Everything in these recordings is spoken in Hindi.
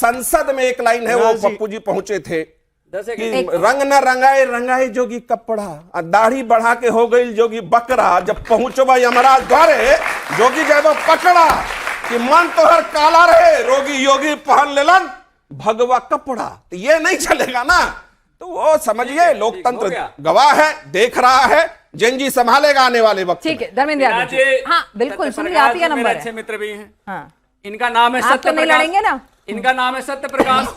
संसद में एक लाइन है, वो पप्पू जी पहुंचे थे कि रंग न रंगाए रंगाए जोगी कपड़ा, दाढ़ी बढ़ा के हो गई जोगी बकरा, जब पहुंचो यमराज द्वारे जोगी जब पकड़ा कि मन तो हर काला रहे, रोगी योगी पहन लेलन भगवा कपड़ा। तो ये नहीं चलेगा ना। तो वो समझिए लोकतंत्र गवाह है, देख रहा है, जेनजी संभालेगा आने वाले वक्त। ठीक है धर्मेंद्र यादव जी, हाँ बिल्कुल सुनिए, आप ही का नंबर है। अच्छे मित्र भी हैं, हाँ इनका नाम है आप तो नहीं लड़ेंगे ना। इनका नाम है सत्य प्रकाश।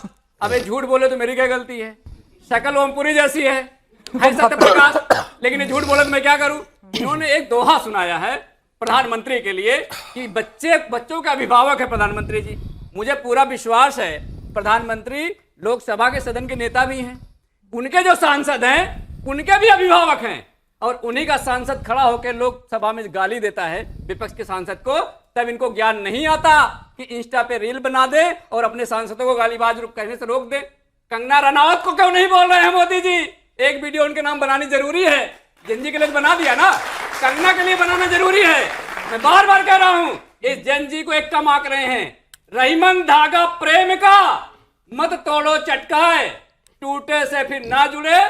अबे झूठ बोले तो मेरी क्या गलती है, शक्ल ओमपुरी जैसी है सत्य प्रकाश, लेकिन झूठ बोले तो मैं क्या करूं। इन्होंने एक दोहा सुनाया है प्रधानमंत्री के लिए कि बच्चों के अभिभावक है प्रधानमंत्री जी। मुझे पूरा विश्वास है प्रधानमंत्री लोकसभा के सदन के नेता भी हैं, उनके जो सांसद हैं उनके भी अभिभावक हैं, और उन्हीं का सांसद खड़ा होकर लोकसभा में गाली देता है विपक्ष के सांसद को, तब इनको ज्ञान नहीं आता कि इंस्टा पे रील बना दे और अपने सांसदों को गालीबाज कहने से रोक दे। कंगना रनावत को क्यों नहीं बोल रहे हैं मोदी जी? एक वीडियो उनके नाम बनानी जरूरी है, जेनजी के लिए बना दिया ना, कंगना के लिए बनाना जरूरी है। मैं बार बार कह रहा हूं, इस जेनजी को एक कम आंक रहे हैं। रहीमन धागा प्रेम का मत तोड़ो चटकाए, टूटे से फिर ना जुड़े,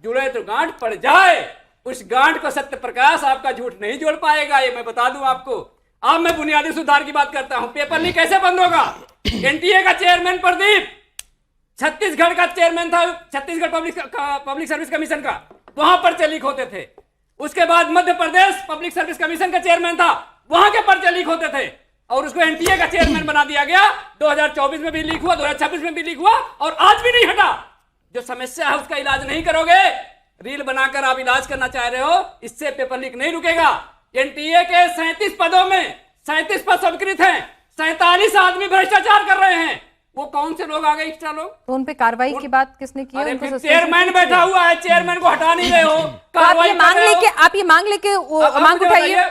जुड़े तो गांठ पड़ जाए। उस गांठ को सत्य प्रकाश आपका झूठ नहीं जोड़ पाएगा, ये मैं बता दूं आपको। अब मैं बुनियादी सुधार की बात करता हूं। पेपर लीक कैसे बंद होगा? एनटीए का चेयरमैन प्रदीप छत्तीसगढ़ का चेयरमैन था, छत्तीसगढ़ पब्लिक सर्विस कमीशन का, वहां पर्चे लीक होते थे। उसके बाद Madhya Pradesh public service commission का चेयरमैन था, वहां के पर्चे लीक होते थे, और उसको एनटीए का चेयरमैन बना दिया गया। 2024 में भी लीक हुआ, 2026 में भी लीक हुआ, और आज भी नहीं हटा। जो समस्या है उसका इलाज नहीं करोगे, रील बनाकर आप इलाज करना चाह रहे हो, इससे पेपर लीक नहीं रुकेगा। एनटीए के 37 पदों में 37 पद स्वीकृत हैं, 47 आदमी भ्रष्टाचार कर रहे हैं। वो कौन से लोग आ गए एक्स्ट्रा लोग? तो उन पे कार्रवाई की बात किसने की? चेयरमैन बैठा हुआ है, चेयरमैन को हटा नहीं रहे हो। तो आप ये मांग लेके मांग उठाइए।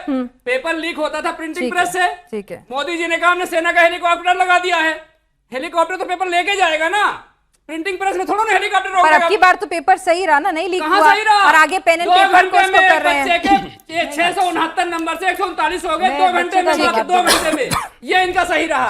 पेपर लीक होता था प्रिंटिंग प्रेस से, ठीक है। मोदी जी ने कहा हमने सेना का हेलीकॉप्टर लगा दिया है। हेलीकॉप्टर तो पेपर लेके जाएगा ना, प्रिंटिंग प्रेस में थोड़ा ना हेलीकॉप्टर रोकेगा। पर अब की बार तो पेपर सही रहा ना, नहीं लीक हुआ, सही रहा? और आगे पेन एंड पेपर को उसको कर रहे हैं। 669 नंबर से 139 हो गए 2 घंटे में, 2 घंटे में। ये इनका सही रहा।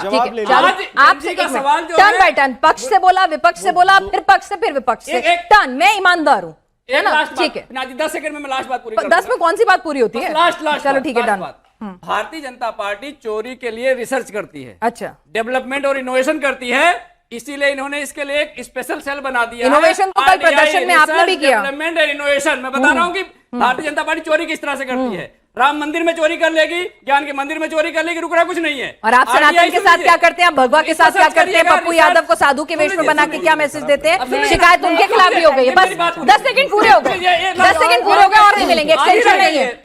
आपसे का सवाल जो टर्न बाय टर्न, पक्ष से बोला, विपक्ष से बोला, फिर पक्ष से, फिर विपक्ष से। टर्न, मैं ईमानदार हूँ, है ना? ठीक है, 10 सेकंड में मैं लास्ट बात पूरी 10 में कौन सी बात पूरी होती है? लास्ट चलो ठीक है, डन। भारतीय जनता पार्टी चोरी के लिए रिसर्च करती है, अच्छा, डेवलपमेंट और इनोवेशन करती है, इसीलिए इन्होंने इसके लिए एक स्पेशल सेल बना दिया। इनोवेशन तो कल प्रदर्शन में आपने भी किया। डेवलपमेंट एंड इनोवेशन, मैं बता रहा हूं कि भारतीय जनता पार्टी चोरी किस तरह से करती है। राम मंदिर में चोरी कर लेगी, ज्ञान के मंदिर में चोरी कर लेगी, रुक रहा कुछ नहीं है। और आप सनातन के साथ क्या करते हैं, भगवा के साथ क्या करते हैं? पप्पू यादव को साधु के वेश में बना के क्या मैसेज देते हैं? शिकायत उनके खिलाफ भी हो गई है। बस 10 सेकंड पूरे हो गए, 10 सेकंड पूरे हो गए, और नहीं मिलेंगे, एक्सटेंशन नहीं है।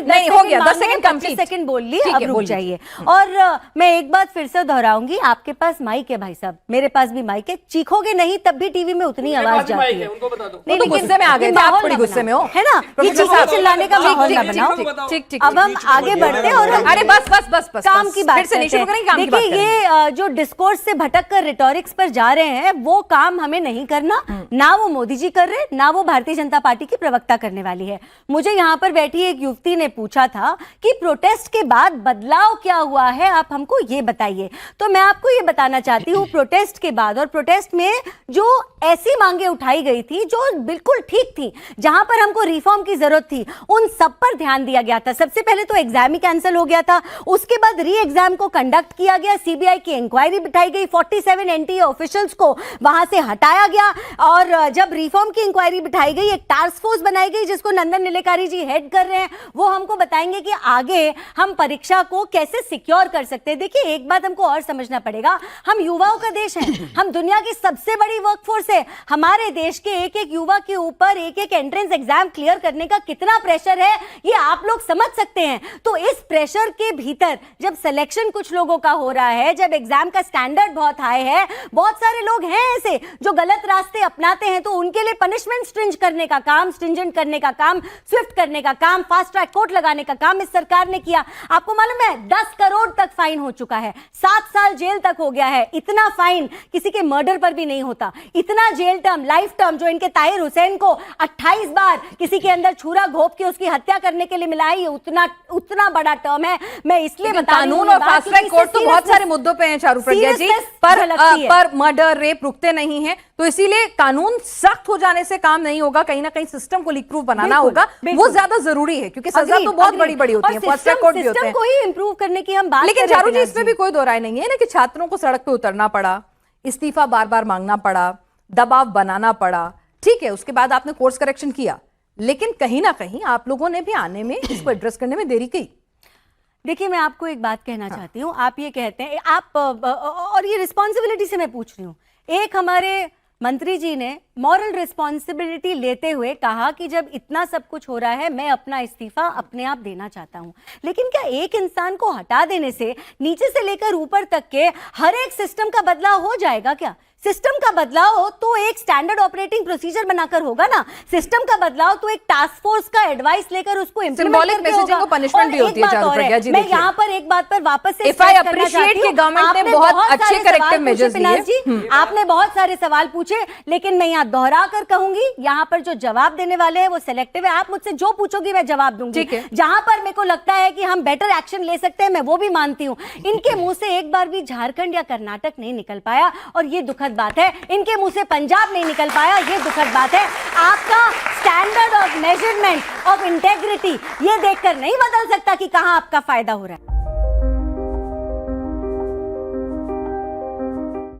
नहीं हो गया, 10 सेकंड कंप्लीट, सेकंड बोल ली, अब रुक जाइए। और मैं एक बात फिर से दोहराऊंगी, आपके पास माइक है भाई साहब, मेरे पास भी माइक है, चीखोगे नहीं तब भी टीवी में उतनी आवाज जाती है। उनको बता दो। नहीं, गुस्से में आ गए, आप थोड़ी गुस्से में हो, है ना? ये चीखने चिल्लाने का माहौल ना बनाओ। ठीक। अब हम आगे बढ़ते हैं और अरे बस काम की बात करते हैं। देखिए, ये जो डिस्कोर्स से भटक कर रिटोरिक्स पर जा रहे हैं, वो काम हमें नहीं करना, ना वो मोदी जी कर रहे, ना वो भारतीय जनता पार्टी की प्रवक्ता करने वाली है। मुझे यहाँ पर बैठी एक युवती ने पूछा था कि प्रोटेस्ट के बाद बदलाव क्या हुआ है, आप हमको ये बताइए। तो मैं आपको ये बताना चाहती हूँ, प्रोटेस्ट के बाद और प्रोटेस्ट में जो ऐसी मांगे उठाई गई थी जो बिल्कुल ठीक थी, जहां पर हमको रिफॉर्म की जरूरत थी, उन सब पर ध्यान दिया गया था। सबसे पहले तो एग्जाम ही कैंसिल हो गया था, उसके बाद री एग्जाम को कंडक्ट किया गया, सीबीआई की इंक्वायरी बिठाई गई, 47 एनटीए ऑफिशियल्स को वहां से हटाया गया, और जब रिफॉर्म की इंक्वायरी बिठाई गई, एक टास्क फोर्स बनाई गई जिसको नंदन नीलेकारी जी हेड कर रहे हैं। वो हमको बताएंगे कि आगे हम परीक्षा को कैसे सिक्योर कर सकते हैं। देखिए, एक बात हमको और समझना पड़ेगा, हम युवाओं का देश है, हम दुनिया की सबसे बड़ी वर्कफोर्स है। हमारे देश के एक एक युवा के ऊपर एक एक एंट्रेंस एग्जाम क्लियर करने का कितना प्रेशर है, ये आप लोग समझ सकते हैं। तो इस प्रेशर के भीतर जब सिलेक्शन कुछ लोगों का हो रहा है, जब एग्जाम का स्टैंडर्ड बहुत हाई है, बहुत सारे लोग हैं ऐसे जो गलत रास्ते अपनाते हैं, तो उनके लिए पनिशमेंट स्ट्रिंज करने का काम, स्ट्रिंजेंट करने का काम, स्विफ्ट करने का काम, फास्ट ट्रैक कोर्ट लगाने का काम इस सरकार ने किया। आपको मालूम है 10 करोड़ तक फाइन हो चुका है, 7 साल जेल तक हो गया है। इतना फाइन किसी के मर्डर पर भी नहीं होता, इतना जेल लाइफ टर्म जो इनके ताहिर हुसैन को 28 बार किसी के अंदर छुरा घोंप के उसकी हत्या करने के के लिए मिला है, ये उतना बड़ा टर्म है। मैं इसलिए बता रही हूँ कानून और फास्ट ट्रैक कोर्ट तो बहुत सारे मुद्दों पे हैं चारू प्रज्ञा जी, पर मर्डर रेप रुकते नहीं हैं, तो इसीलिए कानून सख्त हो जाने से काम नहीं होगा, कहीं ना कहीं सिस्टम को लीक प्रूफ बनाना होगा, वो ज्यादा जरूरी है, क्योंकि सजा तो बहुत बड़ी बड़ी होती है, फास्ट ट्रैक कोर्ट भी होते हैं, को ही इंप्रूव करने की हम बात। लेकिन चारू जी इसमें भी कोई दो राय नहीं है ना कि छात्रों को सड़क पे उतरना पड़ा, इस्तीफा बार बार मांगना पड़ा, दबाव बनाना पड़ा, ठीक है, उसके बाद आपने कोर्स करेक्शन किया, लेकिन कहीं ना कहीं आप लोगों ने भी आने में, इसको एड्रेस करने में देरी की। देखिए, मैं आपको एक बात कहना चाहती हूँ, आप ये कहते हैं, आप और ये रिस्पॉन्सिबिलिटी से मैं पूछ रही हूँ, एक हमारे मंत्री जी ने मॉरल रिस्पॉन्सिबिलिटी लेते हुए कहा कि जब इतना सब कुछ हो रहा है, मैं अपना इस्तीफा अपने आप देना चाहता हूं। लेकिन क्या एक इंसान को हटा देने से नीचे से लेकर ऊपर तक के हर एक सिस्टम का बदलाव हो जाएगा? क्या सिस्टम का बदलाव हो तो एक स्टैंडर्ड ऑपरेटिंग प्रोसीजर बनाकर होगा ना, सिस्टम का बदलाव तो एक टास्क फोर्स का एडवाइस लेकर उसको सिंबॉलिक मैसेजिंग को पनिशमेंट भी होती है चारू प्रज्ञा जी। मैं यहाँ पर एक बात पर वापस से इफ आई अप्रिशिएट कि गवर्नमेंट ने बहुत अच्छे करेक्टिव मेजर्स लिए, आपने बहुत सारे सवाल पूछे, लेकिन मैं यहाँ दोहरा कर कहूंगी, यहाँ पर जो जवाब देने वाले हैं वो सिलेक्टिव है। आप मुझसे जो पूछोगी मैं जवाब दूंगी, जहां पर मेरे को लगता है कि हम बेटर एक्शन ले सकते हैं मैं वो भी मानती हूँ। इनके मुंह से एक बार भी झारखंड या कर्नाटक नहीं निकल पाया और ये दुखद बात है, इनके मुंह से पंजाब नहीं निकल पाया, ये दुखद बात है। आपका standard of measurement of integrity ये देखकर नहीं बदल सकता कि कहां आपका फायदा हो रहा है।